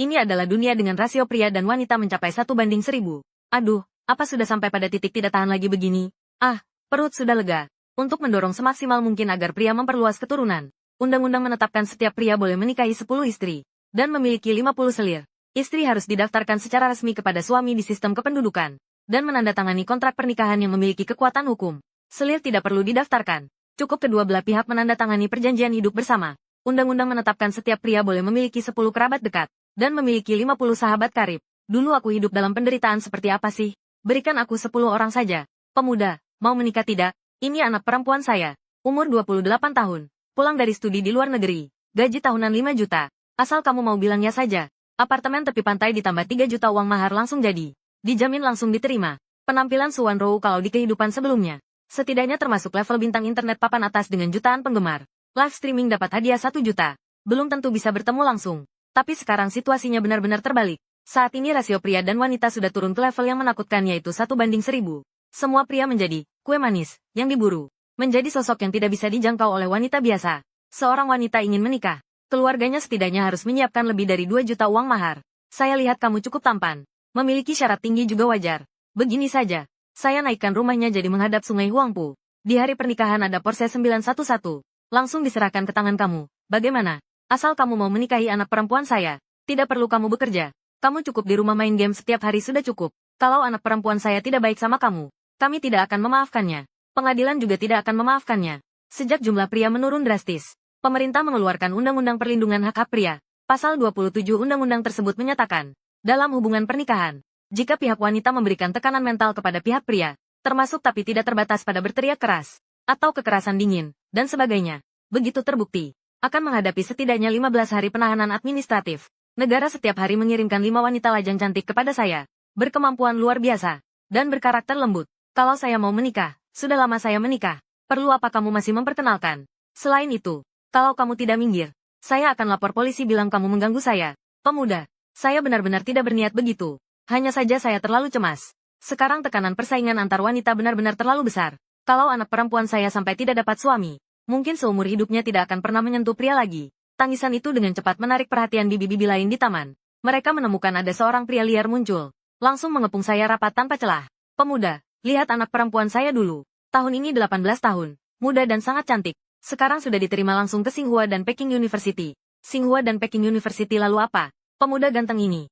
Ini adalah dunia dengan rasio pria dan wanita mencapai 1:1000. Aduh, apa sudah sampai pada titik tidak tahan lagi begini? Ah, perut sudah lega. Untuk mendorong semaksimal mungkin agar pria memperluas keturunan, undang-undang menetapkan setiap pria boleh menikahi 10 istri, dan memiliki 50 selir. Istri harus didaftarkan secara resmi kepada suami di sistem kependudukan, dan menandatangani kontrak pernikahan yang memiliki kekuatan hukum. Selir tidak perlu didaftarkan. Cukup kedua belah pihak menandatangani perjanjian hidup bersama. Undang-undang menetapkan setiap pria boleh memiliki 10 kerabat dekat, dan memiliki 50 sahabat karib. Dulu aku hidup dalam penderitaan seperti apa sih? Berikan aku 10 orang saja. Pemuda, mau menikah tidak? Ini anak perempuan saya. Umur 28 tahun. Pulang dari studi di luar negeri. Gaji tahunan 5 juta. Asal kamu mau bilang ya saja. Apartemen tepi pantai ditambah 3 juta uang mahar langsung jadi. Dijamin langsung diterima. Penampilan Suwan Row kalau di kehidupan sebelumnya. Setidaknya termasuk level bintang internet papan atas dengan jutaan penggemar. Live streaming dapat hadiah 1 juta. Belum tentu bisa bertemu langsung. Tapi sekarang situasinya benar-benar terbalik. Saat ini rasio pria dan wanita sudah turun ke level yang menakutkan yaitu 1:1000. Semua pria menjadi kue manis yang diburu. Menjadi sosok yang tidak bisa dijangkau oleh wanita biasa. Seorang wanita ingin menikah. Keluarganya setidaknya harus menyiapkan lebih dari 2 juta uang mahar. Saya lihat kamu cukup tampan. Memiliki syarat tinggi juga wajar. Begini saja. Saya naikkan rumahnya jadi menghadap sungai Huangpu. Di hari pernikahan ada Porsche 911. Langsung diserahkan ke tangan kamu. Bagaimana? Asal kamu mau menikahi anak perempuan saya. Tidak perlu kamu bekerja. Kamu cukup di rumah main game setiap hari sudah cukup. Kalau anak perempuan saya tidak baik sama kamu, kami tidak akan memaafkannya. Pengadilan juga tidak akan memaafkannya. Sejak jumlah pria menurun drastis, pemerintah mengeluarkan Undang-Undang Perlindungan Hak-Hak Pria. Pasal 27 Undang-Undang tersebut menyatakan, dalam hubungan pernikahan, jika pihak wanita memberikan tekanan mental kepada pihak pria, termasuk tapi tidak terbatas pada berteriak keras, atau kekerasan dingin, dan sebagainya, begitu terbukti, akan menghadapi setidaknya 15 hari penahanan administratif. Negara setiap hari mengirimkan 5 wanita lajang cantik kepada saya, berkemampuan luar biasa, dan berkarakter lembut. Kalau saya mau menikah, sudah lama saya menikah. Perlu apa kamu masih memperkenalkan? Selain itu, kalau kamu tidak minggir, saya akan lapor polisi bilang kamu mengganggu saya. Pemuda, saya benar-benar tidak berniat begitu. Hanya saja saya terlalu cemas. Sekarang tekanan persaingan antar wanita benar-benar terlalu besar. Kalau anak perempuan saya sampai tidak dapat suami, mungkin seumur hidupnya tidak akan pernah menyentuh pria lagi. Tangisan itu dengan cepat menarik perhatian bibi-bibi lain di taman. Mereka menemukan ada seorang pria liar muncul. Langsung mengepung saya rapat tanpa celah. Pemuda, lihat anak perempuan saya dulu. Tahun ini 18 tahun. Muda dan sangat cantik. Sekarang sudah diterima langsung ke Tsinghua dan Peking University. Tsinghua dan Peking University lalu apa? Pemuda ganteng ini.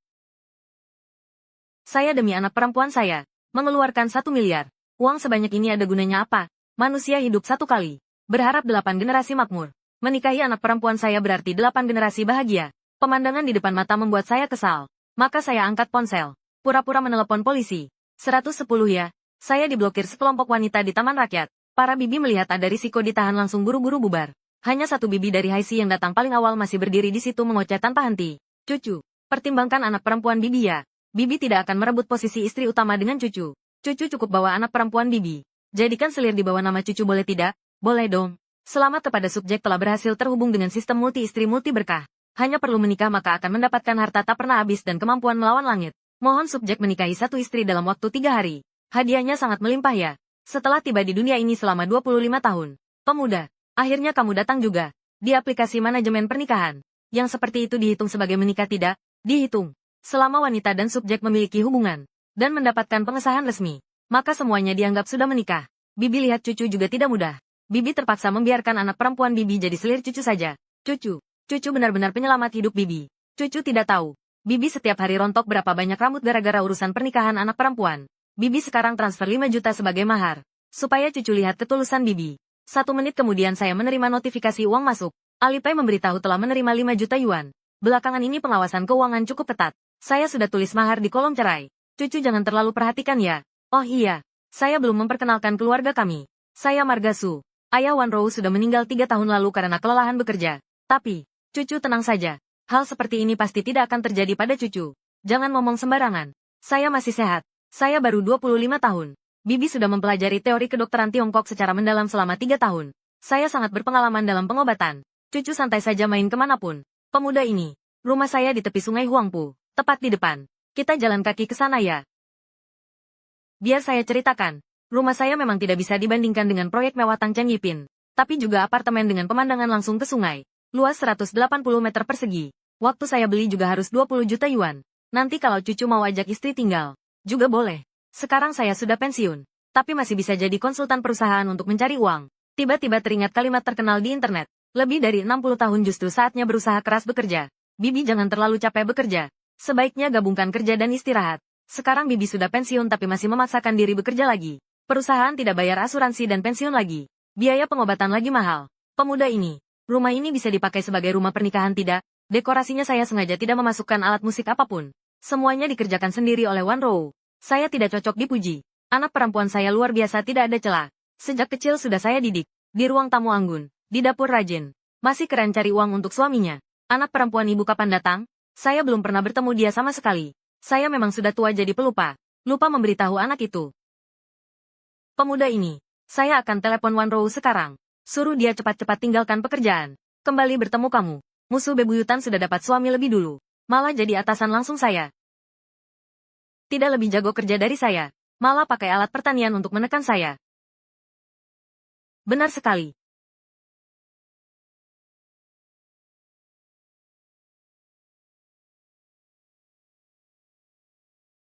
Saya demi anak perempuan saya. Mengeluarkan 1 miliar. Uang sebanyak ini ada gunanya apa? Manusia hidup satu kali. Berharap 8 generasi makmur. Menikahi anak perempuan saya berarti 8 generasi bahagia. Pemandangan di depan mata membuat saya kesal. Maka saya angkat ponsel. Pura-pura menelepon polisi. 110 ya. Saya diblokir sekelompok wanita di Taman Rakyat. Para bibi melihat ada risiko ditahan langsung buru-buru bubar. Hanya satu bibi dari Haisi yang datang paling awal masih berdiri di situ mengoceh tanpa henti. Cucu. Pertimbangkan anak perempuan bibi ya. Bibi tidak akan merebut posisi istri utama dengan cucu. Cucu cukup bawa anak perempuan bibi. Jadikan selir di bawah nama cucu boleh tidak? Boleh dong. Selamat kepada subjek telah berhasil terhubung dengan sistem multi istri multi berkah. Hanya perlu menikah maka akan mendapatkan harta tak pernah habis dan kemampuan melawan langit. Mohon subjek menikahi 1 istri dalam waktu 3 hari. Hadiahnya sangat melimpah ya. Setelah tiba di dunia ini selama 25 tahun. Pemuda, akhirnya kamu datang juga. Di aplikasi manajemen pernikahan. Yang seperti itu dihitung sebagai menikah tidak? Dihitung. Selama wanita dan subjek memiliki hubungan. Dan mendapatkan pengesahan resmi. Maka semuanya dianggap sudah menikah. Bibi lihat cucu juga tidak mudah. Bibi terpaksa membiarkan anak perempuan Bibi jadi selir cucu saja. Cucu benar-benar penyelamat hidup Bibi. Cucu tidak tahu. Bibi setiap hari rontok berapa banyak rambut gara-gara urusan pernikahan anak perempuan. Bibi sekarang transfer 5 juta sebagai mahar. Supaya cucu lihat ketulusan Bibi. 1 menit kemudian saya menerima notifikasi uang masuk. Alipay memberitahu telah menerima 5 juta yuan. Belakangan ini pengawasan keuangan cukup ketat. Saya sudah tulis mahar di kolom cerai. Cucu jangan terlalu perhatikan ya. Oh iya. Saya belum memperkenalkan keluarga kami. Saya Marga Su. Ayah Wan Rou sudah meninggal 3 tahun lalu karena kelelahan bekerja. Tapi, cucu tenang saja. Hal seperti ini pasti tidak akan terjadi pada cucu. Jangan ngomong sembarangan. Saya masih sehat. Saya baru 25 tahun. Bibi sudah mempelajari teori kedokteran Tiongkok secara mendalam selama 3 tahun. Saya sangat berpengalaman dalam pengobatan. Cucu santai saja main kemanapun. Pemuda ini. Rumah saya di tepi sungai Huangpu. Tepat di depan. Kita jalan kaki ke sana ya. Biar saya ceritakan. Rumah saya memang tidak bisa dibandingkan dengan proyek mewah Tang Chen Yipin. Tapi juga apartemen dengan pemandangan langsung ke sungai. Luas 180 meter persegi. Waktu saya beli juga harus 20 juta yuan. Nanti kalau cucu mau ajak istri tinggal, juga boleh. Sekarang saya sudah pensiun, tapi masih bisa jadi konsultan perusahaan untuk mencari uang. Tiba-tiba teringat kalimat terkenal di internet. Lebih dari 60 tahun justru saatnya berusaha keras bekerja. Bibi jangan terlalu capek bekerja. Sebaiknya gabungkan kerja dan istirahat. Sekarang Bibi sudah pensiun tapi masih memaksakan diri bekerja lagi. Perusahaan tidak bayar asuransi dan pensiun lagi. Biaya pengobatan lagi mahal. Pemuda ini, rumah ini bisa dipakai sebagai rumah pernikahan tidak? Dekorasinya saya sengaja tidak memasukkan alat musik apapun. Semuanya dikerjakan sendiri oleh Wan Rou. Saya tidak cocok dipuji. Anak perempuan saya luar biasa, tidak ada celah. Sejak kecil sudah saya didik. Di ruang tamu anggun, di dapur rajin. Masih keren cari uang untuk suaminya. Anak perempuan ibu kapan datang? Saya belum pernah bertemu dia sama sekali. Saya memang sudah tua jadi pelupa. Lupa memberitahu anak itu. Pemuda ini, saya akan telepon Wan Rou sekarang. Suruh dia cepat-cepat tinggalkan pekerjaan. Kembali bertemu kamu. Musuh bebuyutan sudah dapat suami lebih dulu. Malah jadi atasan langsung saya. Tidak lebih jago kerja dari saya. Malah pakai alat pertanian untuk menekan saya. Benar sekali.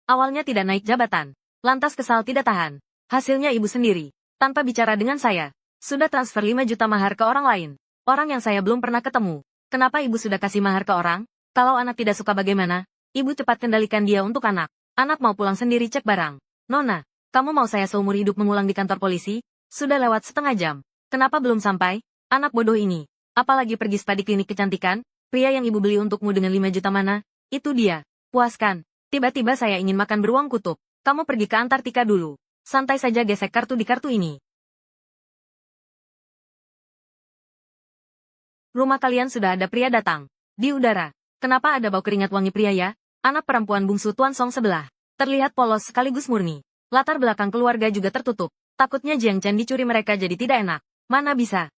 Awalnya tidak naik jabatan. Lantas kesal tidak tahan. Hasilnya ibu sendiri. Tanpa bicara dengan saya. Sudah transfer 5 juta mahar ke orang lain. Orang yang saya belum pernah ketemu. Kenapa ibu sudah kasih mahar ke orang? Kalau anak tidak suka bagaimana? Ibu cepat kendalikan dia untuk anak. Anak mau pulang sendiri cek barang. Nona, kamu mau saya seumur hidup mengulang di kantor polisi? Sudah lewat setengah jam. Kenapa belum sampai? Anak bodoh ini. Apalagi pergi spa di klinik kecantikan? Pria yang ibu beli untukmu dengan 5 juta mana? Itu dia. Puaskan. Tiba-tiba saya ingin makan beruang kutub. Kamu pergi ke Antartika dulu. Santai saja gesek kartu di kartu ini. Rumah kalian sudah ada pria datang. Di udara. Kenapa ada bau keringat wangi pria ya? Anak perempuan bungsu Tuan Song sebelah. Terlihat polos sekaligus murni. Latar belakang keluarga juga tertutup. Takutnya Jiang Chen dicuri mereka jadi tidak enak. Mana bisa.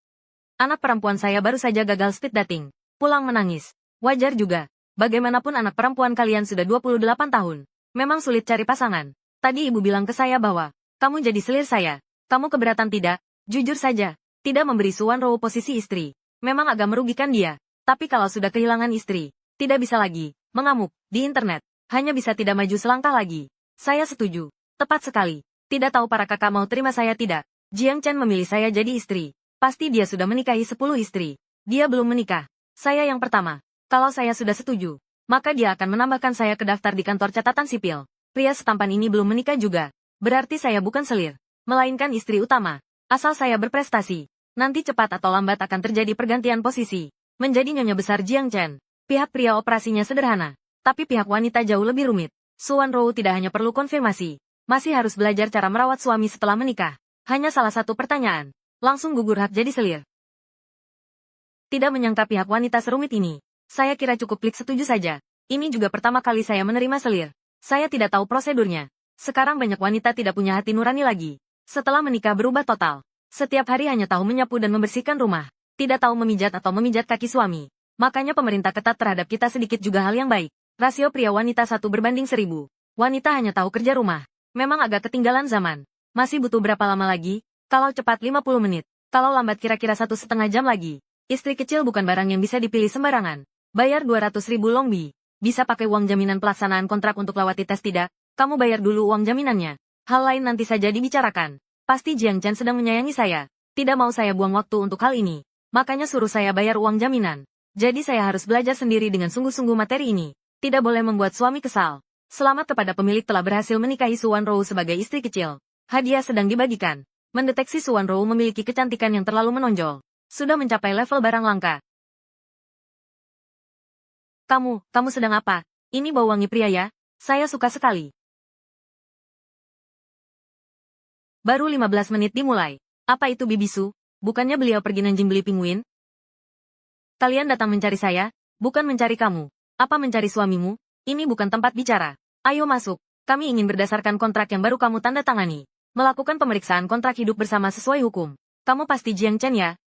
Anak perempuan saya baru saja gagal speed dating. Pulang menangis. Wajar juga. Bagaimanapun anak perempuan kalian sudah 28 tahun. Memang sulit cari pasangan. Tadi ibu bilang ke saya bahwa, kamu jadi selir saya. Kamu keberatan tidak? Jujur saja. Tidak memberi Suwan Rou posisi istri. Memang agak merugikan dia. Tapi kalau sudah kehilangan istri, tidak bisa lagi mengamuk di internet. Hanya bisa tidak maju selangkah lagi. Saya setuju. Tepat sekali. Tidak tahu para kakak mau terima saya tidak. Jiang Chen memilih saya jadi istri. Pasti dia sudah menikahi 10 istri. Dia belum menikah. Saya yang pertama. Kalau saya sudah setuju, maka dia akan menambahkan saya ke daftar di kantor catatan sipil. Pria setampan ini belum menikah juga. Berarti saya bukan selir, melainkan istri utama. Asal saya berprestasi. Nanti cepat atau lambat akan terjadi pergantian posisi. Menjadi nyonya besar Jiang Chen. Pihak pria operasinya sederhana. Tapi pihak wanita jauh lebih rumit. Suwan Rou tidak hanya perlu konfirmasi. Masih harus belajar cara merawat suami setelah menikah. Hanya salah satu pertanyaan. Langsung gugur hak jadi selir. Tidak menyangka pihak wanita serumit ini. Saya kira cukup klik setuju saja. Ini juga pertama kali saya menerima selir. Saya tidak tahu prosedurnya. Sekarang banyak wanita tidak punya hati nurani lagi. Setelah menikah berubah total. Setiap hari hanya tahu menyapu dan membersihkan rumah. Tidak tahu memijat atau memijat kaki suami. Makanya pemerintah ketat terhadap kita sedikit juga hal yang baik. Rasio pria wanita 1 berbanding 1000. Wanita hanya tahu kerja rumah. Memang agak ketinggalan zaman. Masih butuh berapa lama lagi? Kalau cepat 50 menit. Kalau lambat kira-kira 1,5 jam lagi. Istri kecil bukan barang yang bisa dipilih sembarangan. Bayar 200.000 longbi. Bisa pakai uang jaminan pelaksanaan kontrak untuk lewati tes tidak? Kamu bayar dulu uang jaminannya. Hal lain nanti saja dibicarakan. Pasti Jiang Chen sedang menyayangi saya. Tidak mau saya buang waktu untuk hal ini. Makanya suruh saya bayar uang jaminan. Jadi saya harus belajar sendiri dengan sungguh-sungguh materi ini. Tidak boleh membuat suami kesal. Selamat kepada pemilik telah berhasil menikahi Suwan Rou sebagai istri kecil. Hadiah sedang dibagikan. Mendeteksi Suwan Rou memiliki kecantikan yang terlalu menonjol. Sudah mencapai level barang langka. Kamu sedang apa? Ini bau wangi pria ya? Saya suka sekali. Baru 15 menit dimulai. Apa itu Bibisu? Bukannya beliau pergi Nanjing beli pinguin? Kalian datang mencari saya, bukan mencari kamu. Apa mencari suamimu? Ini bukan tempat bicara. Ayo masuk. Kami ingin berdasarkan kontrak yang baru kamu tanda tangani. Melakukan pemeriksaan kontrak hidup bersama sesuai hukum. Kamu pasti Jiang Chen ya?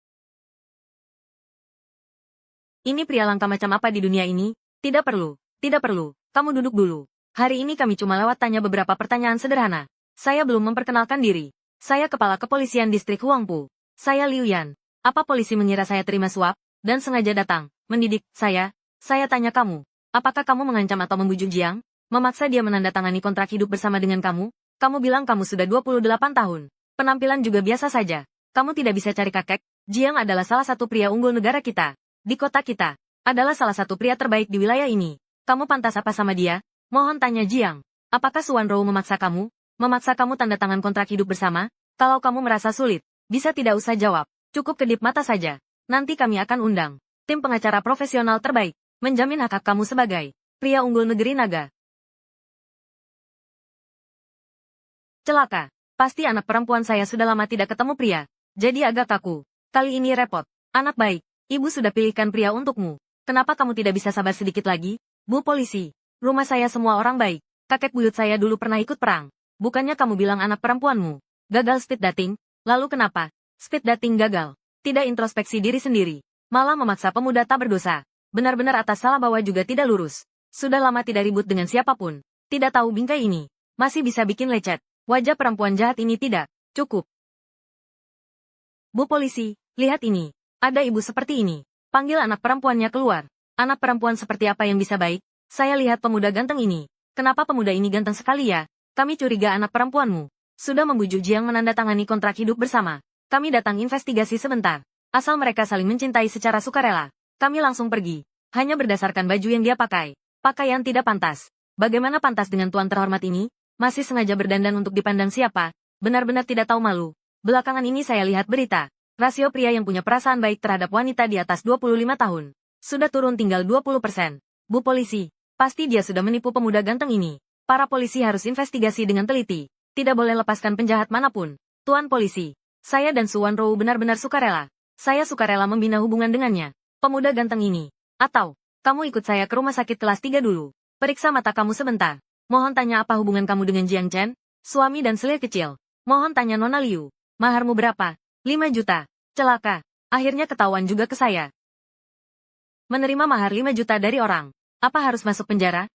Ini pria langka macam apa di dunia ini? Tidak perlu. Tidak perlu. Kamu duduk dulu. Hari ini kami cuma lewat tanya beberapa pertanyaan sederhana. Saya belum memperkenalkan diri. Saya Kepala Kepolisian Distrik Huangpu. Saya Liu Yan. Apa polisi mengira saya terima suap, dan sengaja datang, mendidik, saya? Saya tanya kamu, apakah kamu mengancam atau membujuk Jiang? Memaksa dia menandatangani kontrak hidup bersama dengan kamu? Kamu bilang kamu sudah 28 tahun. Penampilan juga biasa saja. Kamu tidak bisa cari kakek? Jiang adalah salah satu pria unggul negara kita. Di kota kita. Adalah salah satu pria terbaik di wilayah ini. Kamu pantas apa sama dia? Mohon tanya Jiang. Apakah Suan Rou memaksa kamu? Memaksa kamu tanda tangan kontrak hidup bersama? Kalau kamu merasa sulit, bisa tidak usah jawab. Cukup kedip mata saja. Nanti kami akan undang tim pengacara profesional terbaik. Menjamin hak kamu sebagai pria unggul negeri naga. Celaka. Pasti anak perempuan saya sudah lama tidak ketemu pria. Jadi agak kaku. Kali ini repot. Anak baik. Ibu sudah pilihkan pria untukmu. Kenapa kamu tidak bisa sabar sedikit lagi? Bu polisi. Rumah saya semua orang baik. Kakek buyut saya dulu pernah ikut perang. Bukannya kamu bilang anak perempuanmu gagal speed dating? Lalu kenapa? Speed dating gagal. Tidak introspeksi diri sendiri. Malah memaksa pemuda tak berdosa. Benar-benar atas salah bawah juga tidak lurus. Sudah lama tidak ribut dengan siapapun. Tidak tahu bingkai ini. Masih bisa bikin lecet. Wajah perempuan jahat ini tidak cukup. Bu polisi, lihat ini. Ada ibu seperti ini. Panggil anak perempuannya keluar. Anak perempuan seperti apa yang bisa baik? Saya lihat pemuda ganteng ini. Kenapa pemuda ini ganteng sekali ya? Kami curiga anak perempuanmu sudah membujuk Jiang menandatangani kontrak hidup bersama. Kami datang investigasi sebentar. Asal mereka saling mencintai secara sukarela. Kami langsung pergi. Hanya berdasarkan baju yang dia pakai. Pakaian tidak pantas. Bagaimana pantas dengan tuan terhormat ini? Masih sengaja berdandan untuk dipandang siapa? Benar-benar tidak tahu malu. Belakangan ini saya lihat berita. Rasio pria yang punya perasaan baik terhadap wanita di atas 25 tahun. Sudah turun tinggal 20%. Bu polisi, pasti dia sudah menipu pemuda ganteng ini. Para polisi harus investigasi dengan teliti. Tidak boleh lepaskan penjahat manapun. Tuan polisi, saya dan Suan Rou benar-benar sukarela. Saya sukarela membina hubungan dengannya. Pemuda ganteng ini. Atau, kamu ikut saya ke rumah sakit kelas 3 dulu. Periksa mata kamu sebentar. Mohon tanya apa hubungan kamu dengan Jiang Chen? Suami dan selir kecil. Mohon tanya Nona Liu. Maharmu berapa? 5 juta. Celaka. Akhirnya ketahuan juga ke saya. Menerima mahar 5 juta dari orang. Apa harus masuk penjara?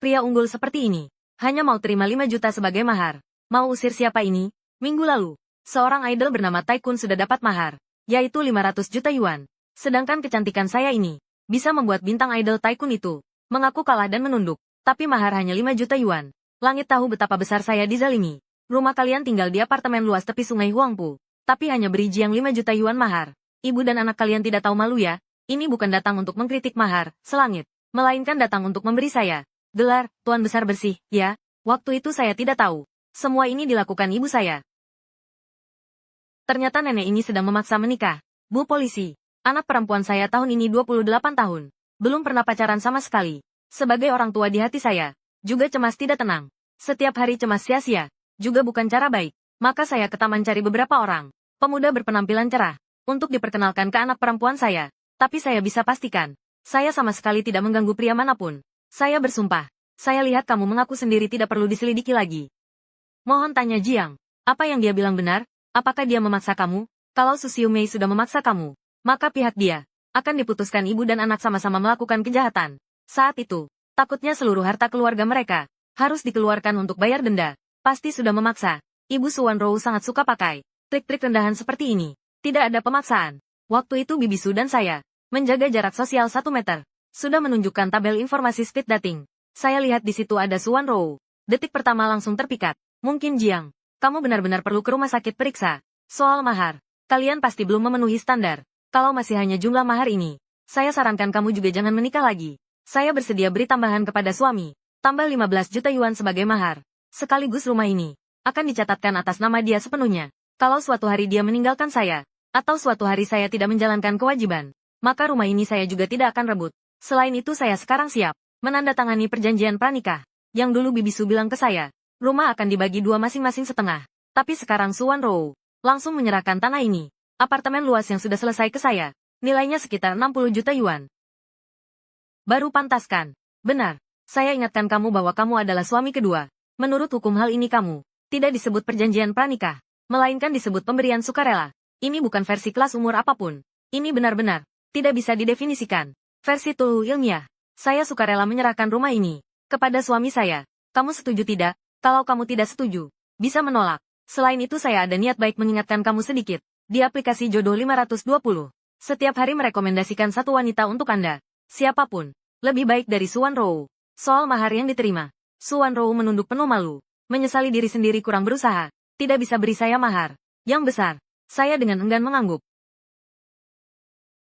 Pria unggul seperti ini. Hanya mau terima 5 juta sebagai mahar. Mau usir siapa ini? Minggu lalu. Seorang idol bernama Taikun sudah dapat mahar. Yaitu 500 juta yuan. Sedangkan kecantikan saya ini. Bisa membuat bintang idol Taikun itu mengaku kalah dan menunduk. Tapi mahar hanya 5 juta yuan. Langit tahu betapa besar saya dizalimi. Rumah kalian tinggal di apartemen luas tepi sungai Huangpu. Tapi hanya beri Jiang 5 juta yuan mahar. Ibu dan anak kalian tidak tahu malu ya? Ini bukan datang untuk mengkritik mahar, selangit. Melainkan datang untuk memberi saya gelar, Tuan Besar Bersih, ya? Waktu itu saya tidak tahu. Semua ini dilakukan ibu saya. Ternyata nenek ini sedang memaksa menikah. Bu polisi, anak perempuan saya tahun ini 28 tahun. Belum pernah pacaran sama sekali. Sebagai orang tua di hati saya, juga cemas tidak tenang. Setiap hari cemas sia-sia, juga bukan cara baik. Maka saya ke taman cari beberapa orang pemuda berpenampilan cerah, untuk diperkenalkan ke anak perempuan saya. Tapi saya bisa pastikan, saya sama sekali tidak mengganggu pria manapun. Saya bersumpah, saya lihat kamu mengaku sendiri tidak perlu diselidiki lagi. Mohon tanya Jiang, apa yang dia bilang benar? Apakah dia memaksa kamu? Kalau Su Xiumei sudah memaksa kamu, maka pihak dia akan diputuskan ibu dan anak sama-sama melakukan kejahatan. Saat itu, takutnya seluruh harta keluarga mereka harus dikeluarkan untuk bayar denda. Pasti sudah memaksa. Ibu Suan Rou sangat suka pakai trik-trik rendahan seperti ini. Tidak ada pemaksaan. Waktu itu Bibi Su dan saya menjaga jarak sosial 1 meter. Sudah menunjukkan tabel informasi speed dating. Saya lihat di situ ada Suan Rou. Detik pertama langsung terpikat. Mungkin Jiang, kamu benar-benar perlu ke rumah sakit periksa. Soal mahar, kalian pasti belum memenuhi standar. Kalau masih hanya jumlah mahar ini, saya sarankan kamu juga jangan menikah lagi. Saya bersedia beri tambahan kepada suami. Tambah 15 juta yuan sebagai mahar. Sekaligus rumah ini akan dicatatkan atas nama dia sepenuhnya. Kalau suatu hari dia meninggalkan saya, atau suatu hari saya tidak menjalankan kewajiban, maka rumah ini saya juga tidak akan rebut. Selain itu saya sekarang siap menandatangani perjanjian pranikah. Yang dulu Bibi Su bilang ke saya, rumah akan dibagi 2 masing-masing setengah. Tapi sekarang Suan Rou langsung menyerahkan tanah ini. Apartemen luas yang sudah selesai ke saya. Nilainya sekitar 60 juta yuan. Baru pantaskan. Benar. Saya ingatkan kamu bahwa kamu adalah suami kedua. Menurut hukum hal ini kamu tidak disebut perjanjian pranikah, melainkan disebut pemberian sukarela. Ini bukan versi kelas umur apapun. Ini benar-benar tidak bisa didefinisikan. Versi tulu ilmiah. Saya sukarela menyerahkan rumah ini kepada suami saya. Kamu setuju tidak? Kalau kamu tidak setuju, bisa menolak. Selain itu saya ada niat baik mengingatkan kamu sedikit. Di aplikasi Jodoh 520, Setiap hari merekomendasikan satu wanita untuk Anda. Siapapun. Lebih baik dari Suan Rou. Soal mahar yang diterima. Suan Rou menunduk penuh malu. Menyesali diri sendiri kurang berusaha. Tidak bisa beri saya mahar. Yang besar. Saya dengan enggan mengangguk.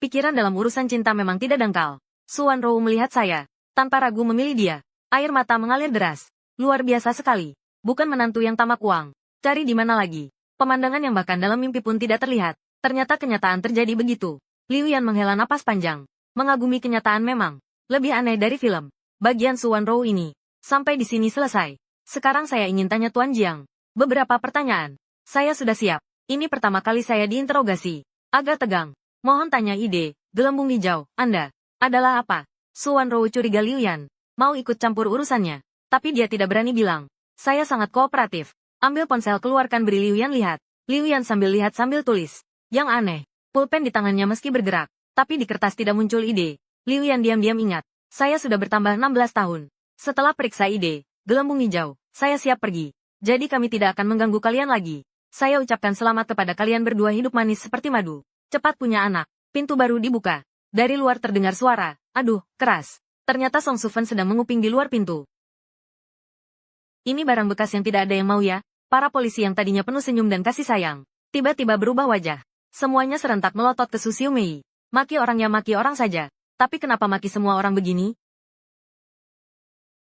Pikiran dalam urusan cinta memang tidak dangkal. Suan Rou melihat saya. Tanpa ragu memilih dia. Air mata mengalir deras. Luar biasa sekali. Bukan menantu yang tamak uang. Cari di mana lagi. Pemandangan yang bahkan dalam mimpi pun tidak terlihat. Ternyata kenyataan terjadi begitu. Liu Yan menghela napas panjang. Mengagumi kenyataan memang. Lebih aneh dari film. Bagian Suan Rou ini. Sampai di sini selesai. Sekarang saya ingin tanya Tuan Jiang. Beberapa pertanyaan. Saya sudah siap. Ini pertama kali saya diinterogasi. Agak tegang. Mohon tanya ide, gelembung hijau, Anda. Adalah apa? Suan Rou curiga Liu Yan. Mau ikut campur urusannya. Tapi dia tidak berani bilang. Saya sangat kooperatif. Ambil ponsel keluarkan beri Liu Yan lihat. Liu Yan sambil lihat sambil tulis. Yang aneh. Pulpen di tangannya meski bergerak. Tapi di kertas tidak muncul ide. Liu Yan diam-diam ingat. Saya sudah bertambah 16 tahun. Setelah periksa ide, gelembung hijau, saya siap pergi. Jadi kami tidak akan mengganggu kalian lagi. Saya ucapkan selamat kepada kalian berdua hidup manis seperti madu. Cepat punya anak. Pintu baru dibuka. Dari luar terdengar suara. Aduh, keras. Ternyata Song Sufen sedang menguping di luar pintu. Ini barang bekas yang tidak ada yang mau ya. Para polisi yang tadinya penuh senyum dan kasih sayang. Tiba-tiba berubah wajah. Semuanya serentak melotot ke Su Xiumei. Maki orangnya maki orang saja. Tapi kenapa maki semua orang begini?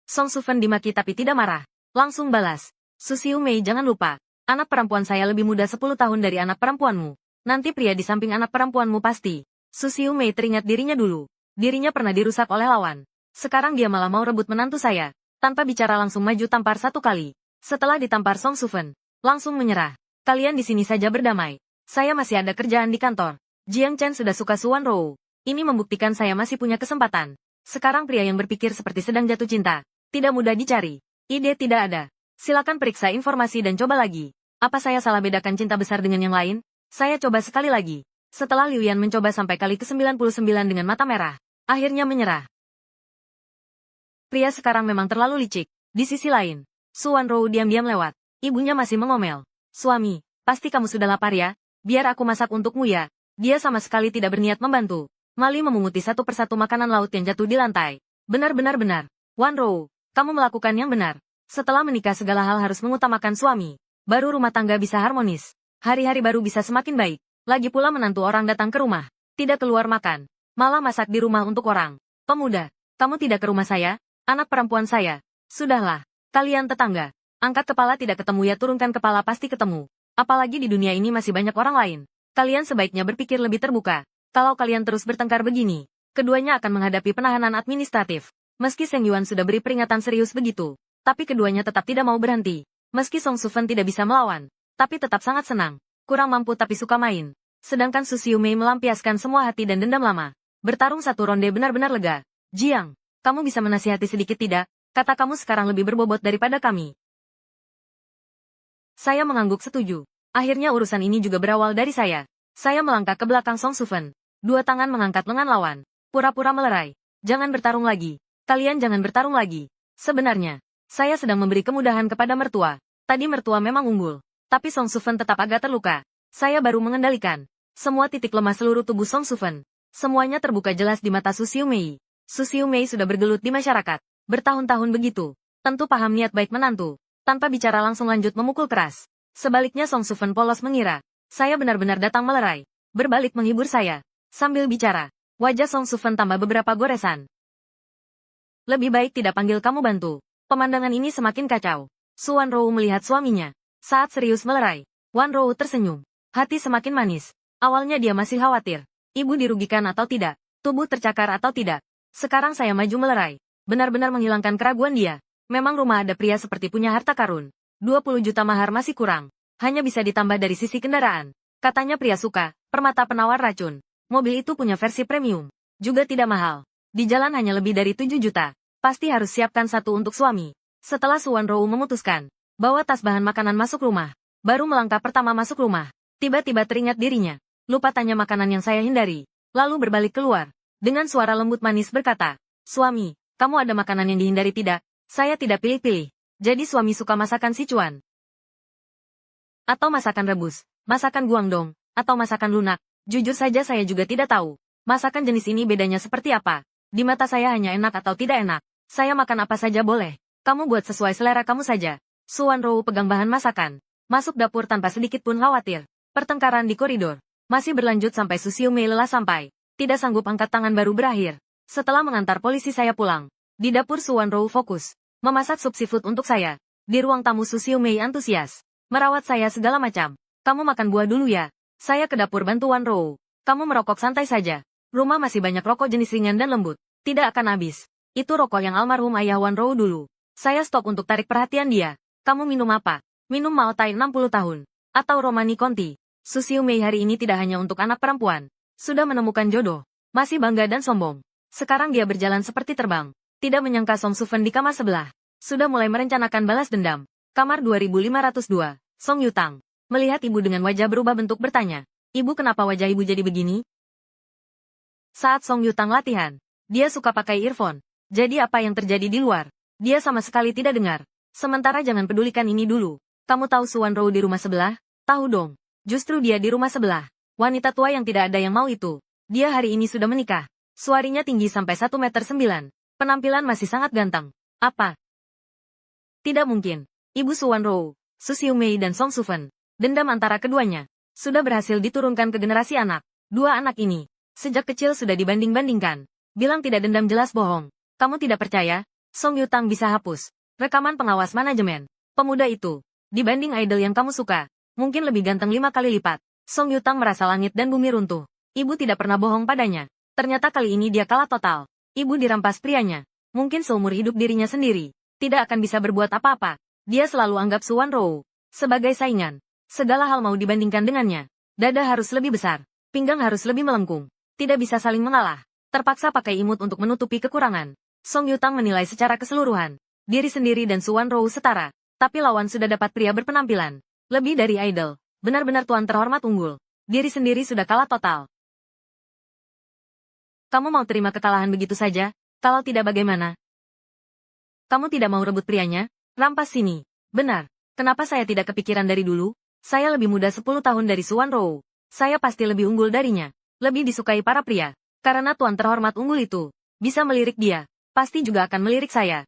Song Sufen dimaki tapi tidak marah. Langsung balas. Su Xiumei jangan lupa. Anak perempuan saya lebih muda 10 tahun dari anak perempuanmu. Nanti pria di samping anak perempuanmu pasti. Su Xiumei teringat dirinya dulu. Dirinya pernah dirusak oleh lawan. Sekarang dia malah mau rebut menantu saya. Tanpa bicara langsung maju tampar satu kali. Setelah ditampar Song Sufen, langsung menyerah. Kalian di sini saja berdamai. Saya masih ada kerjaan di kantor. Jiang Chen sudah suka Suan Rou. Ini membuktikan saya masih punya kesempatan. Sekarang pria yang berpikir seperti sedang jatuh cinta. Tidak mudah dicari. Ide tidak ada. Silakan periksa informasi dan coba lagi. Apa saya salah bedakan cinta besar dengan yang lain? Saya coba sekali lagi. Setelah Liu Yan mencoba sampai kali ke-99 dengan mata merah, akhirnya menyerah. Pria sekarang memang terlalu licik. Di sisi lain, Suan Rou diam-diam lewat. Ibunya masih mengomel. Suami, pasti kamu sudah lapar ya? Biar aku masak untukmu ya. Dia sama sekali tidak berniat membantu. Mali memunguti satu persatu makanan laut yang jatuh di lantai. Benar-benar. Wan Rou, kamu melakukan yang benar. Setelah menikah segala hal harus mengutamakan suami. Baru rumah tangga bisa harmonis. Hari-hari baru bisa semakin baik. Lagi pula menantu orang datang ke rumah. Tidak keluar makan. Malah masak di rumah untuk orang. Pemuda, kamu tidak ke rumah saya? Anak perempuan saya. Sudahlah. Kalian tetangga. Angkat kepala tidak ketemu ya turunkan kepala pasti ketemu. Apalagi di dunia ini masih banyak orang lain. Kalian sebaiknya berpikir lebih terbuka. Kalau kalian terus bertengkar begini, keduanya akan menghadapi penahanan administratif. Meski Seng Yuan sudah beri peringatan serius begitu, tapi keduanya tetap tidak mau berhenti. Meski Song Sufen tidak bisa melawan, tapi tetap sangat senang. Kurang mampu tapi suka main. Sedangkan Su Xiumei melampiaskan semua hati dan dendam lama. Bertarung satu ronde benar-benar lega. Jiang, kamu bisa menasihati sedikit tidak? Kata kamu sekarang lebih berbobot daripada kami. Saya mengangguk setuju. Akhirnya urusan ini juga berawal dari saya. Saya melangkah ke belakang Song Sufen. Dua tangan mengangkat lengan lawan. Pura-pura melerai. Jangan bertarung lagi. Kalian jangan bertarung lagi. Sebenarnya, saya sedang memberi kemudahan kepada mertua. Tadi mertua memang unggul. Tapi Song Sufen tetap agak terluka. Saya baru mengendalikan semua titik lemah seluruh tubuh Song Sufen. Semuanya terbuka jelas di mata Su Xiumei. Su Xiumei sudah bergelut di masyarakat. Bertahun-tahun begitu. Tentu paham niat baik menantu. Tanpa bicara langsung lanjut memukul keras. Sebaliknya Song Sufen polos mengira. Saya benar-benar datang melerai. Berbalik menghibur saya. Sambil bicara. Wajah Song Sufen tambah beberapa goresan. Lebih baik tidak panggil kamu bantu. Pemandangan ini semakin kacau. Suan Rou melihat suaminya. Saat serius melerai, Wan Rou tersenyum. Hati semakin manis. Awalnya dia masih khawatir. Ibu dirugikan atau tidak? Tubuh tercakar atau tidak? Sekarang saya maju melerai. Benar-benar menghilangkan keraguan dia. Memang rumah ada pria seperti punya harta karun. 20 juta mahar masih kurang. Hanya bisa ditambah dari sisi kendaraan. Katanya pria suka, permata penawar racun. Mobil itu punya versi premium. Juga tidak mahal. Di jalan hanya lebih dari 7 juta. Pasti harus siapkan satu untuk suami. Setelah Suan Rou memutuskan, bawa tas bahan makanan masuk rumah. Baru melangkah pertama masuk rumah. Tiba-tiba teringat dirinya. Lupa tanya makanan yang saya hindari. Lalu berbalik keluar. Dengan suara lembut manis berkata, Suami, kamu ada makanan yang dihindari tidak? Saya tidak pilih-pilih. Jadi suami suka masakan Sichuan. Atau masakan rebus, masakan Guangdong, atau masakan lunak. Jujur saja saya juga tidak tahu. Masakan jenis ini bedanya seperti apa. Di mata saya hanya enak atau tidak enak. Saya makan apa saja boleh. Kamu buat sesuai selera kamu saja. Suan Rou pegang bahan masakan. Masuk dapur tanpa sedikit pun khawatir. Pertengkaran di koridor masih berlanjut sampai Su Xiaomei lelah sampai tidak sanggup angkat tangan baru berakhir. Setelah mengantar polisi saya pulang. Di dapur Suan Rou fokus memasak sup seafood untuk saya. Di ruang tamu Su Xiaomei antusias merawat saya segala macam. Kamu makan buah dulu ya. Saya ke dapur bantu Wan Rou. Kamu merokok santai saja. Rumah masih banyak rokok jenis ringan dan lembut. Tidak akan habis. Itu rokok yang almarhum ayah Wan Rou dulu. Saya stok untuk tarik perhatian dia. Kamu minum apa? Minum Mao Tai 60 tahun. Atau Romani Conti. Su Xiaomei hari ini tidak hanya untuk anak perempuan. Sudah menemukan jodoh. Masih bangga dan sombong. Sekarang dia berjalan seperti terbang. Tidak menyangka Song Sufen di kamar sebelah. Sudah mulai merencanakan balas dendam. Kamar 2502. Song Yutang. Melihat ibu dengan wajah berubah bentuk bertanya. Ibu, kenapa wajah ibu jadi begini? Saat Song Yutang latihan, dia suka pakai earphone. Jadi apa yang terjadi di luar? Dia sama sekali tidak dengar. Sementara jangan pedulikan ini dulu. Kamu tahu Suan Rou di rumah sebelah? Tahu dong. Justru dia di rumah sebelah. Wanita tua yang tidak ada yang mau itu. Dia hari ini sudah menikah. Suarinya tinggi sampai 1,9 meter. Penampilan masih sangat ganteng. Apa? Tidak mungkin. Ibu Suan Rou, Su Xiaomei dan Song Sufen. Dendam antara keduanya sudah berhasil diturunkan ke generasi anak. Dua anak ini sejak kecil sudah dibanding-bandingkan. Bilang tidak dendam jelas bohong. Kamu tidak percaya? Song Yutang bisa hapus rekaman pengawas manajemen. Pemuda itu dibanding idol yang kamu suka, mungkin lebih ganteng 5 kali lipat. Song Yutang merasa langit dan bumi runtuh. Ibu tidak pernah bohong padanya. Ternyata kali ini dia kalah total. Ibu dirampas prianya. Mungkin seumur hidup dirinya sendiri tidak akan bisa berbuat apa-apa. Dia selalu anggap Suan Rou sebagai saingan. Segala hal mau dibandingkan dengannya. Dada harus lebih besar. Pinggang harus lebih melengkung. Tidak bisa saling mengalah. Terpaksa pakai imut untuk menutupi kekurangan. Song Yutang menilai secara keseluruhan. Diri sendiri dan Suan Rou setara. Tapi lawan sudah dapat pria berpenampilan lebih dari idol. Benar-benar tuan terhormat unggul. Diri sendiri sudah kalah total. Kamu mau terima kekalahan begitu saja? Kalau tidak bagaimana? Kamu tidak mau rebut prianya? Rampas sini. Benar. Kenapa saya tidak kepikiran dari dulu? Saya lebih muda 10 tahun dari Suan Rou. Saya pasti lebih unggul darinya. Lebih disukai para pria. Karena tuan terhormat unggul itu bisa melirik dia. Pasti juga akan melirik saya.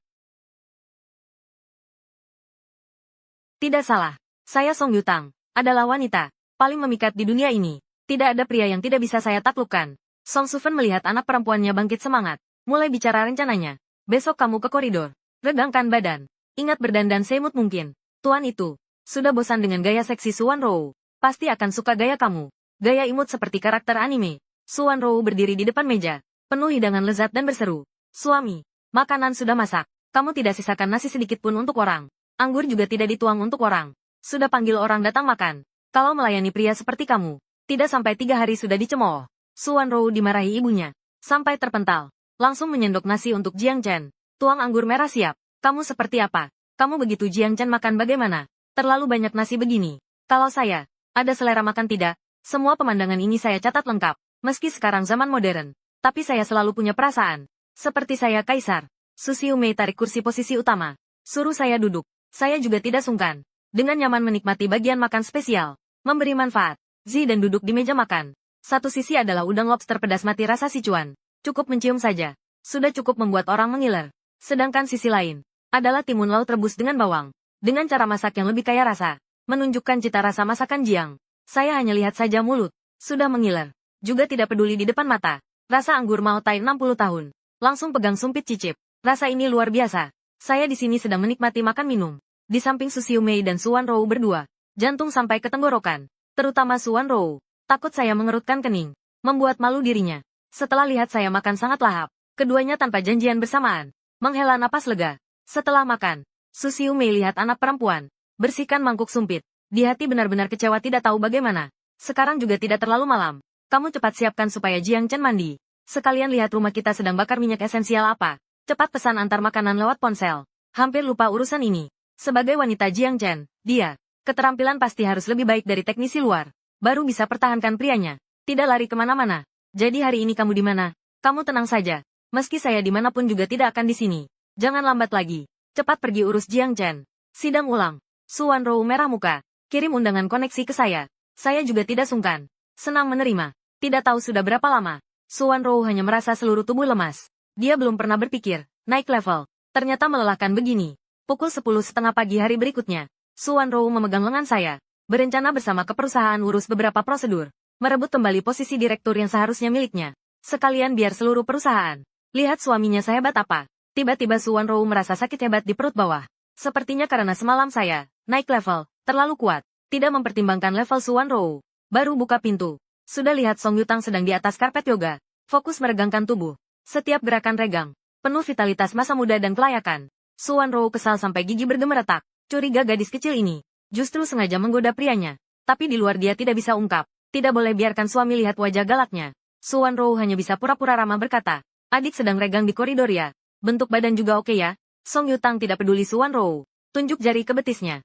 Tidak salah. Saya Song Yutang. Adalah wanita paling memikat di dunia ini. Tidak ada pria yang tidak bisa saya taklukkan. Song Sufen melihat anak perempuannya bangkit semangat. Mulai bicara rencananya. Besok kamu ke koridor. Regangkan badan. Ingat berdandan semut mungkin. Tuan itu sudah bosan dengan gaya seksi Suan Rou. Pasti akan suka gaya kamu. Gaya imut seperti karakter anime. Suan Rou berdiri di depan meja. Penuh hidangan lezat dan berseru. Suami, makanan sudah masak. Kamu tidak sisakan nasi sedikit pun untuk orang. Anggur juga tidak dituang untuk orang. Sudah panggil orang datang makan. Kalau melayani pria seperti kamu, tidak sampai 3 hari sudah dicemooh. Suan Rou dimarahi ibunya. Sampai terpental. Langsung menyendok nasi untuk Jiang Chen. Tuang anggur merah siap. Kamu seperti apa? Kamu begitu Jiang Chen makan bagaimana? Terlalu banyak nasi begini. Kalau saya ada selera makan tidak, semua pemandangan ini saya catat lengkap. Meski sekarang zaman modern, tapi saya selalu punya perasaan. Seperti saya kaisar. Su Xiaomei tarik kursi posisi utama. Suruh saya duduk. Saya juga tidak sungkan. Dengan nyaman menikmati bagian makan spesial. Memberi manfaat. Zi dan duduk di meja makan. Satu sisi adalah udang lobster pedas mati rasa Sichuan. Cukup mencium saja. Sudah cukup membuat orang mengiler. Sedangkan sisi lain adalah timun laut rebus dengan bawang. Dengan cara masak yang lebih kaya rasa, menunjukkan cita rasa masakan Jiang. Saya hanya lihat saja mulut, sudah mengiler. Juga tidak peduli di depan mata. Rasa anggur Mao Tai 60 tahun. Langsung pegang sumpit cicip. Rasa ini luar biasa. Saya di sini sedang menikmati makan minum. Di samping Su Xiaomei dan Suan Rou berdua. Jantung sampai ke tenggorokan. Terutama Suan Rou. Takut saya mengerutkan kening. Membuat malu dirinya. Setelah lihat saya makan sangat lahap. Keduanya tanpa janjian bersamaan. Menghela napas lega. Setelah makan, Su Xiaomei lihat anak perempuan. Bersihkan mangkuk sumpit. Di hati benar-benar kecewa tidak tahu bagaimana. Sekarang juga tidak terlalu malam. Kamu cepat siapkan supaya Jiang Chen mandi. Sekalian lihat rumah kita sedang bakar minyak esensial apa. Cepat pesan antar makanan lewat ponsel. Hampir lupa urusan ini. Sebagai wanita Jiang Chen, dia keterampilan pasti harus lebih baik dari teknisi luar. Baru bisa pertahankan prianya. Tidak lari kemana-mana. Jadi hari ini kamu di mana? Kamu tenang saja. Meski saya dimanapun juga tidak akan di sini. Jangan lambat lagi. Cepat pergi urus Jiang Chen. Sidang ulang. Suan Rou merah muka. Kirim undangan koneksi ke saya. Saya juga tidak sungkan. Senang menerima. Tidak tahu sudah berapa lama. Suan Rou hanya merasa seluruh tubuh lemas. Dia belum pernah berpikir, naik level. Ternyata melelahkan begini. Pukul 10:30 pagi hari berikutnya, Suan Rou memegang lengan saya. Berencana bersama ke perusahaan urus beberapa prosedur. Merebut kembali posisi direktur yang seharusnya miliknya. Sekalian biar seluruh perusahaan. Lihat suaminya sehebat apa. Tiba-tiba Suan Rou merasa sakit hebat di perut bawah. Sepertinya karena semalam saya, naik level, terlalu kuat. Tidak mempertimbangkan level Suan Rou. Baru buka pintu. Sudah lihat Song Yutang sedang di atas karpet yoga. Fokus meregangkan tubuh. Setiap gerakan regang. Penuh vitalitas masa muda dan kelayakan. Suan Rou kesal sampai gigi bergemeretak. Curiga gadis kecil ini. Justru sengaja menggoda prianya. Tapi di luar dia tidak bisa ungkap. Tidak boleh biarkan suami lihat wajah galaknya. Suan Rou hanya bisa pura-pura ramah berkata. Adik sedang regang di koridor ya. Bentuk badan juga oke ya. Song Yutang tidak peduli Suan Rou. Tunjuk jari ke betisnya.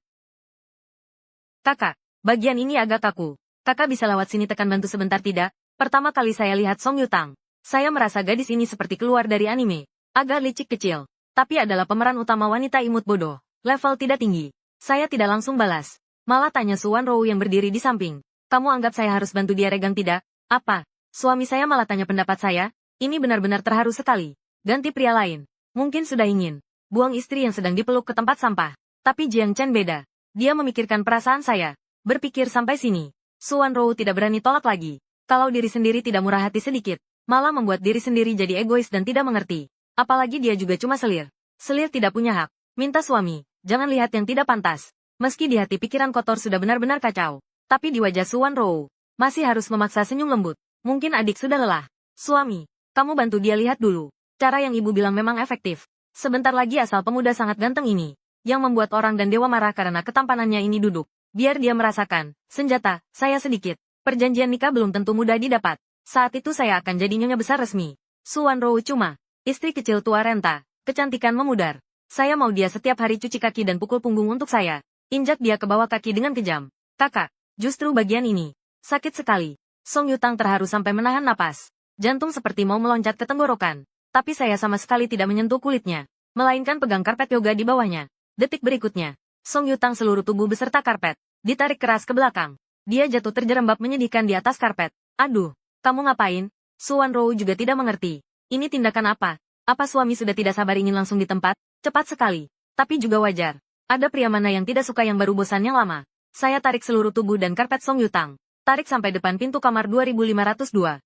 Kakak, bagian ini agak kaku. Kakak bisa lewat sini tekan bantu sebentar tidak? Pertama kali saya lihat Song Yutang. Saya merasa gadis ini seperti keluar dari anime. Agak licik kecil. Tapi adalah pemeran utama wanita imut bodoh. Level tidak tinggi. Saya tidak langsung balas. Malah tanya Suan Rou yang berdiri di samping. Kamu anggap saya harus bantu dia regang tidak? Apa? Suami saya malah tanya pendapat saya? Ini benar-benar terharu sekali. Ganti pria lain. Mungkin sudah ingin buang istri yang sedang dipeluk ke tempat sampah. Tapi Jiang Chen beda. Dia memikirkan perasaan saya. Berpikir sampai sini. Suan Rou tidak berani tolak lagi. Kalau diri sendiri tidak murah hati sedikit, malah membuat diri sendiri jadi egois dan tidak mengerti. Apalagi dia juga cuma selir. Selir tidak punya hak. Minta suami, jangan lihat yang tidak pantas. Meski di hati pikiran kotor sudah benar-benar kacau. Tapi di wajah Suan Rou, masih harus memaksa senyum lembut. Mungkin adik sudah lelah. Suami, kamu bantu dia lihat dulu. Cara yang ibu bilang memang efektif. Sebentar lagi asal pemuda sangat ganteng ini, yang membuat orang dan dewa marah karena ketampanannya ini duduk. Biar dia merasakan, senjata, saya sedikit. Perjanjian nikah belum tentu mudah didapat. Saat itu saya akan jadi nyonya besar resmi. Suan Rou cuma, istri kecil tua renta, kecantikan memudar. Saya mau dia setiap hari cuci kaki dan pukul punggung untuk saya. Injak dia ke bawah kaki dengan kejam. Kakak, justru bagian ini. Sakit sekali. Song Yutang terharu sampai menahan napas. Jantung seperti mau meloncat ke tenggorokan. Tapi saya sama sekali tidak menyentuh kulitnya. Melainkan pegang karpet yoga di bawahnya. Detik berikutnya, Song Yutang seluruh tubuh beserta karpet ditarik keras ke belakang. Dia jatuh terjerembab menyedihkan di atas karpet. Aduh, kamu ngapain? Suan Rou juga tidak mengerti. Ini tindakan apa? Apa suami sudah tidak sabar ingin langsung di tempat? Cepat sekali. Tapi juga wajar. Ada pria mana yang tidak suka yang baru bosan yang lama? Saya tarik seluruh tubuh dan karpet Song Yutang. Tarik sampai depan pintu kamar 2502.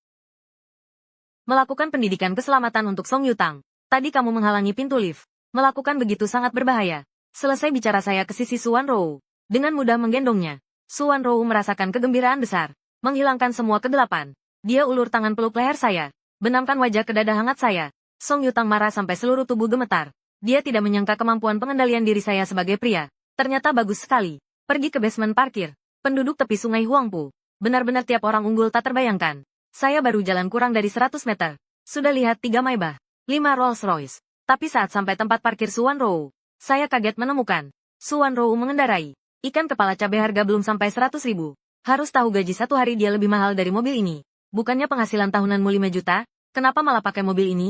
Melakukan pendidikan keselamatan untuk Song Yutang. Tadi kamu menghalangi pintu lift. Melakukan begitu sangat berbahaya. Selesai bicara saya ke sisi Suan Rou. Dengan mudah menggendongnya. Suan Rou merasakan kegembiraan besar. Menghilangkan semua kegelapan. Dia ulur tangan peluk leher saya. Benamkan wajah ke dada hangat saya. Song Yutang marah sampai seluruh tubuh gemetar. Dia tidak menyangka kemampuan pengendalian diri saya sebagai pria. Ternyata bagus sekali. Pergi ke basement parkir. Penduduk tepi sungai Huangpu. Benar-benar tiap orang unggul tak terbayangkan. Saya baru jalan kurang dari 100 meter. Sudah lihat 3 Maybach, 5 Rolls Royce. Tapi saat sampai tempat parkir Suan Rou, saya kaget menemukan Suan Rou mengendarai ikan kepala cabai harga belum sampai 100.000. Harus tahu gaji satu hari dia lebih mahal dari mobil ini. Bukannya penghasilan tahunanmu 5 juta? Kenapa malah pakai mobil ini?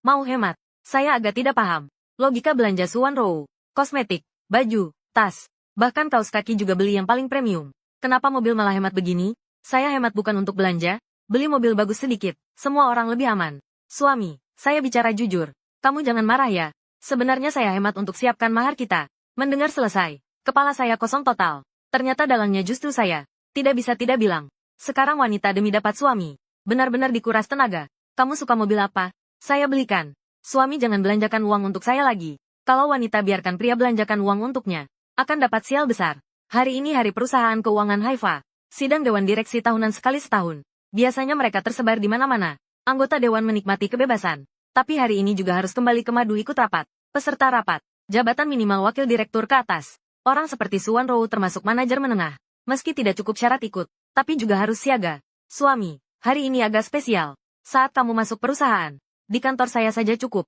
Mau hemat? Saya agak tidak paham. Logika belanja Suan Rou. Kosmetik, baju, tas, bahkan kaos kaki juga beli yang paling premium. Kenapa mobil malah hemat begini? Saya hemat bukan untuk belanja. Beli mobil bagus sedikit. Semua orang lebih aman. Suami, saya bicara jujur. Kamu jangan marah ya. Sebenarnya saya hemat untuk siapkan mahar kita. Mendengar selesai, kepala saya kosong total. Ternyata dalangnya justru saya. Tidak bisa tidak bilang. Sekarang wanita demi dapat suami. Benar-benar dikuras tenaga. Kamu suka mobil apa? Saya belikan. Suami jangan belanjakan uang untuk saya lagi. Kalau wanita biarkan pria belanjakan uang untuknya. Akan dapat sial besar. Hari ini hari perusahaan keuangan Haifa. Sidang Dewan Direksi tahunan sekali setahun. Biasanya mereka tersebar di mana-mana. Anggota Dewan menikmati kebebasan. Tapi hari ini juga harus kembali ke madu ikut rapat. Peserta rapat. Jabatan minimal wakil direktur ke atas. Orang seperti Suan Rou termasuk manajer menengah. Meski tidak cukup syarat ikut, tapi juga harus siaga. Suami, hari ini agak spesial. Saat kamu masuk perusahaan, di kantor saya saja cukup.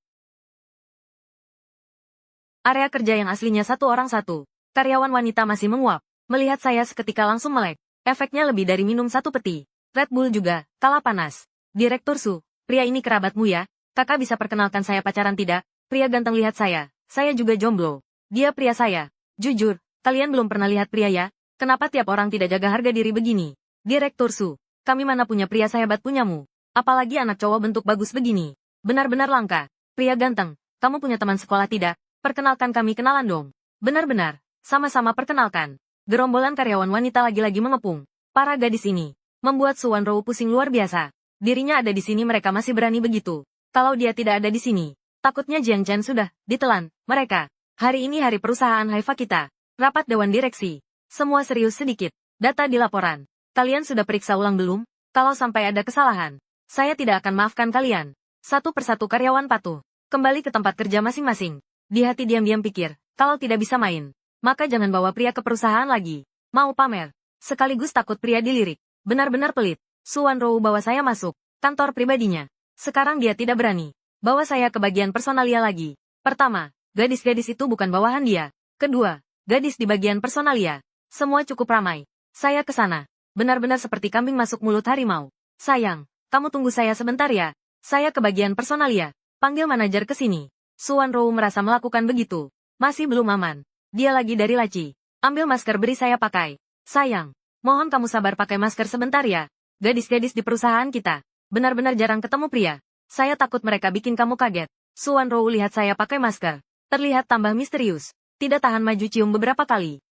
Area kerja yang aslinya satu orang satu. Karyawan wanita masih menguap. Melihat saya seketika langsung melek. Efeknya lebih dari minum satu peti. Red Bull juga, kalah panas. Direktur Su, pria ini kerabatmu ya? Kakak bisa perkenalkan saya pacaran tidak? Pria ganteng lihat saya juga jomblo. Dia pria saya. Jujur, kalian belum pernah lihat pria ya? Kenapa tiap orang tidak jaga harga diri begini? Direktur Su, kami mana punya pria sehebat punyamu. Apalagi anak cowok bentuk bagus begini. Benar-benar langka. Pria ganteng, kamu punya teman sekolah tidak? Perkenalkan kami kenalan dong. Benar-benar, sama-sama perkenalkan. Gerombolan karyawan wanita lagi-lagi mengepung. Para gadis ini membuat Su Wanrou pusing luar biasa. Dirinya ada di sini mereka masih berani begitu. Kalau dia tidak ada di sini, takutnya Jiang Chen sudah ditelan. Mereka, hari ini hari perusahaan Haifa kita. Rapat Dewan Direksi. Semua serius sedikit. Data di laporan. Kalian sudah periksa ulang belum? Kalau sampai ada kesalahan, saya tidak akan maafkan kalian. Satu persatu karyawan patuh. Kembali ke tempat kerja masing-masing. Di hati diam-diam pikir, kalau tidak bisa main, maka jangan bawa pria ke perusahaan lagi. Mau pamer. Sekaligus takut pria dilirik. Benar-benar pelit. Su Wanrou bawa saya masuk kantor pribadinya. Sekarang dia tidak berani bawa saya ke bagian personalia lagi. Pertama, gadis-gadis itu bukan bawahan dia. Kedua, gadis di bagian personalia. Semua cukup ramai. Saya ke sana. Benar-benar seperti kambing masuk mulut harimau. Sayang, kamu tunggu saya sebentar ya. Saya ke bagian personalia. Panggil manajer ke sini. Su Wanrou merasa melakukan begitu. Masih belum aman. Dia lagi dari laci. Ambil masker beri saya pakai. Sayang, mohon kamu sabar pakai masker sebentar ya. Gadis-gadis di perusahaan kita. Benar-benar jarang ketemu pria. Saya takut mereka bikin kamu kaget. Su Wanrou lihat saya pakai masker. Terlihat tambah misterius. Tidak tahan maju cium beberapa kali.